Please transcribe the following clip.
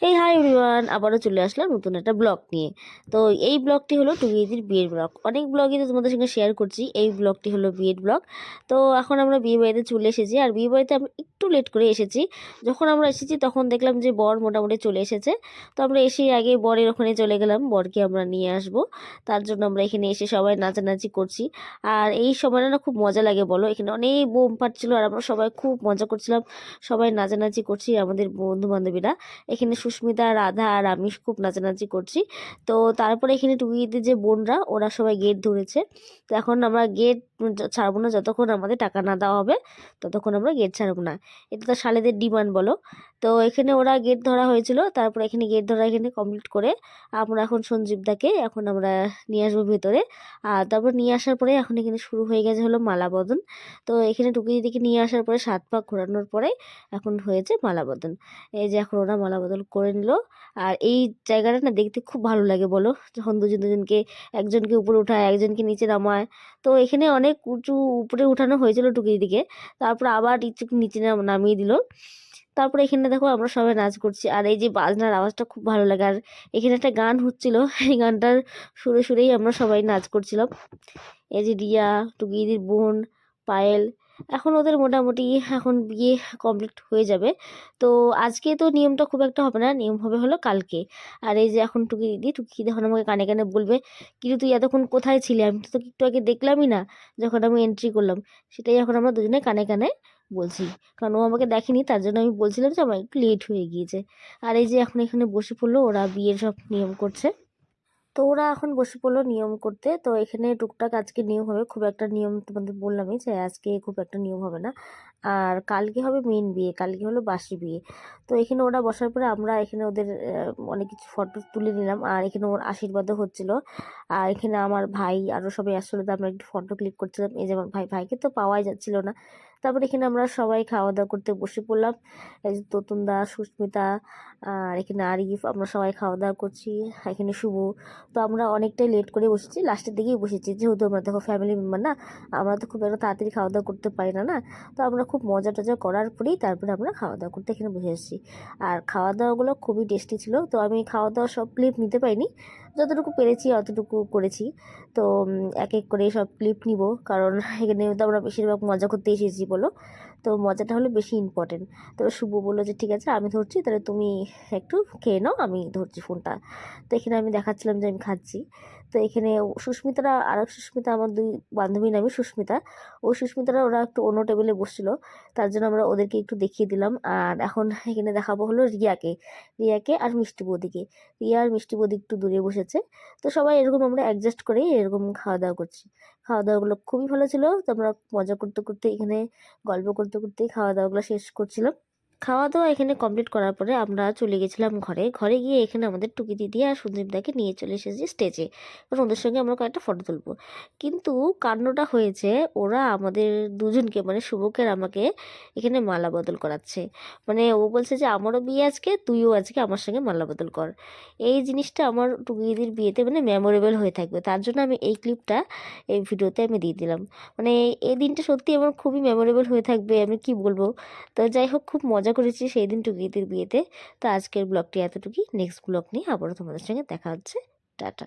Hi everyone, আবারও চলে আসলাম নতুন একটা ব্লগ নিয়ে। তো এই ব্লগটি হলো টুকিদির বিয়ের ব্লগ। অনেক ব্লগই তো তোমাদের সঙ্গে শেয়ার করছি, এই ব্লগটি হলো বিয়ের ব্লগ। তো এখন আমরা বিয়ে বাড়িতে চলে এসেছি, আর বিয়ে বাড়িতে আমরা একটু লেট করে এসেছি। যখন আমরা এসেছি তখন দেখলাম যে বর মোটামুটি চলে এসেছে। তো আমরা এসে আগে বরের ওখানে চলে গেলাম, বরকে আমরা নিয়ে আসব। তার জন্য আমরা এখানে এসে সবাই নাচানাচি করছি। আর এই সময়টা না খুব মজা লাগে, বলো, এখানে অনেক বোম ফাটছিল আর আমরা সবাই খুব মজা করছিলাম, সবাই নাচানাচি করছি আমাদের বন্ধু বান্ধবীরা। এখানে সুস্মিতা, রাধা আর আমি খুব নাচানাচি করছি। তো তারপরে এখানে টুকিতে যে বোনরা, ওরা সবাই গেট ধরেছে। তো এখন আমরা গেট ছাড়বো না, যতক্ষণ আমাদের টাকা না দেওয়া হবে ততক্ষণ আমরা গেট ছাড়বো না। এটা তো শালেদের ডিমান্ড, বলো। তো এখানে ওরা গেট ধরা হয়েছিল, তারপরে এখানে গেট ধরা এখানে কমপ্লিট করে আমরা এখন সঞ্জীবদাকে এখন আমরা নিয়ে আসবো ভেতরে। আর তারপর নিয়ে আসার পরে এখন এখানে শুরু হয়ে গেছে হলো মালা বদন। তো এখানে টুকি দিদিকে নিয়ে আসার পরে 7 পাক ঘোরানোর পরে এখন হয়েছে মালা বদন। এই যে এখন ওরা মালা বদল করে নিল। আর এই জায়গাটা না দেখতে খুব ভালো লাগে, বলো, যখন দুজন দুজনকে, একজনকে উপরে উঠায় একজনকে নিচে নামায়। তো এখানে অনেক উঁচু উপরে উঠানো হয়েছিল টুকি দিদিকে, তারপর আবার নিচে নামিয়ে দিল। তারপরে এখানে দেখো আমরা সবাই নাচ করছি, আর এই যে বাজনার আওয়াজটা খুব ভালো লাগে। আর এখানে একটা গান হচ্ছিল, এই গানটার সুরে সুরেই আমরা সবাই নাচ করছিলাম। এই যে রিয়া, টুকিদির বোন, পায়েল, এখন ওদের মোটামুটি এখন বিয়ে কমপ্লিট হয়ে যাবে। তো আজকে তো নিয়মটা খুব একটা হবে না, নিয়ম হবে হলো কালকে। আর এই যে এখন টুকি এখন আমাকে কানে কানে বলবে, কিন্তু তুই এতক্ষণ কোথায় ছিলি, আমি তো একটু আগে দেখলামই না যখন আমি এন্ট্রি করলাম। সেটাই এখন আমরা দুজনে কানে কানে বলছি, কারণ ও আমাকে দেখেনি, তার জন্য আমি বলছিলাম যে আমার একটু লেট হয়ে গিয়েছে। আর এই যে এখন এখানে বসে পড়লো, ওরা বিয়ের সব নিয়ম করছে। তো ওরা এখন বসে পড়লো নিয়ম করতে। তো এখানে টুকটাক আজকে নিয়ম হবে, খুব একটা নিয়ম তোমাদের বললামই যে আজকে খুব একটা নিয়ম হবে না। আর কালকে হবে মেন বিয়ে, কালকে হলো বাসি বিয়ে। তো এখানে ওরা বসার পরে আমরা এখানে ওদের অনেক কিছু ফটো তুলে নিলাম, আর এখানে ওর আশীর্বাদও হচ্ছিল। আর এখানে আমার ভাই আরও সবাই আসলে, তো আমরা একটু ফটো ক্লিক করছিলাম। এই যে আমার ভাইকে তো পাওয়াই যাচ্ছিল না। তারপর এখানে আমরা সবাই খাওয়া দাওয়া করতে বসে পড়লাম। এই যে ততুনদা, সুস্মিতা, আর এখানে আরিফ, আমরা সবাই খাওয়া দাওয়া করছি। এখানে শুভ। তো আমরা অনেকটাই লেট করে বসেছি, লাস্টের দিকেই বসেছি, যেহেতু আমরা দেখো ফ্যামিলি মেম্বার না, আমরা তো খুব একটা তাড়াতাড়ি খাওয়া দাওয়া করতে পারি না। তো আমরা খুব মজা টজা করার পরেই তারপরে আমরা খাওয়া দাওয়া করতে এখানে বসে এসেছি। আর খাওয়া দাওয়াগুলো খুবই টেস্টি ছিল। তো আমি খাওয়া দাওয়া সব ক্লিপ নিতে পারিনি, যতটুকু পেরেছি অতটুকু করেছি। তো এক এক করে সব ক্লিপ নিব, কারণ এখানে তো আমরা বেশিরভাগ মজা করতে এসেছি, বলো। তো মজাটা হলো বেশি ইম্পর্টেন্ট। তো শুভ বললো যে ঠিক আছে আমি ধরছি, তাহলে তুমি একটু খেয়ে নাও, আমি ধরছি ফোনটা। তো এখানে আমি দেখাচ্ছিলাম যে আমি খাচ্ছি। তো এখানে সুস্মিতারা, আর এক সুস্মিতা, আমার দুই বান্ধবীর নামই সুস্মিতা, ওই সুস্মিতারা ওরা একটু অন্য টেবিলে বসছিল, তার জন্য আমরা ওদেরকে একটু দেখিয়ে দিলাম। আর এখন এখানে দেখাবো হলো রিয়াকে আর মিষ্টি বৌদিকে। রিয়া আর মিষ্টি বৌদি একটু দূরে বসেছে। তো সবাই এরকম আমরা অ্যাডজাস্ট করে এরকম খাওয়া দাওয়া করছি। খাওয়া দাওয়াগুলো খুবই ভালো ছিল। তো আমরা মজা করতে করতে এখানে গল্প করতে করতেই খাওয়া দাওয়াগুলো শেষ করছিলাম। খাওয়া দাওয়া এখানে কমপ্লিট করার পরে আমরা চলে গেছিলাম ঘরে। ঘরে গিয়ে এখানে আমাদের টুকি দিদি আর সন্দীপদাকে নিয়ে চলে এসেছি স্টেজে, কারণ ওদের সঙ্গে আমরা কয়েকটা ফটো তুলবো। কিন্তু কাণ্ডটা হয়েছে, ওরা আমাদের দুজনকে মানে শুভকে আর আমাকে এখানে মালা বদল করাচ্ছে। মানে ও বলছে যে আমারও বিয়ে আজকে, তুইও আজকে আমার সঙ্গে মালা বদল কর। এই জিনিসটা আমার টুকি দিদির বিয়েতে মানে মেমোরেবল হয়ে থাকবে, তার জন্য আমি এই ক্লিপটা এই ভিডিওতে আমি দিয়ে দিলাম। মানে এই দিনটা সত্যি আমার খুবই মেমোরেবল হয়ে থাকবে, আমি কি বলবো। তো যাই হোক, খুব মজা করেছি সেই দিন টুকিদের বিয়েতে। তো আজকের ব্লগটি এতটুকুই, নেক্সট ব্লগ নিয়ে আবারও তোমাদের সঙ্গে দেখা হচ্ছে। টাটা।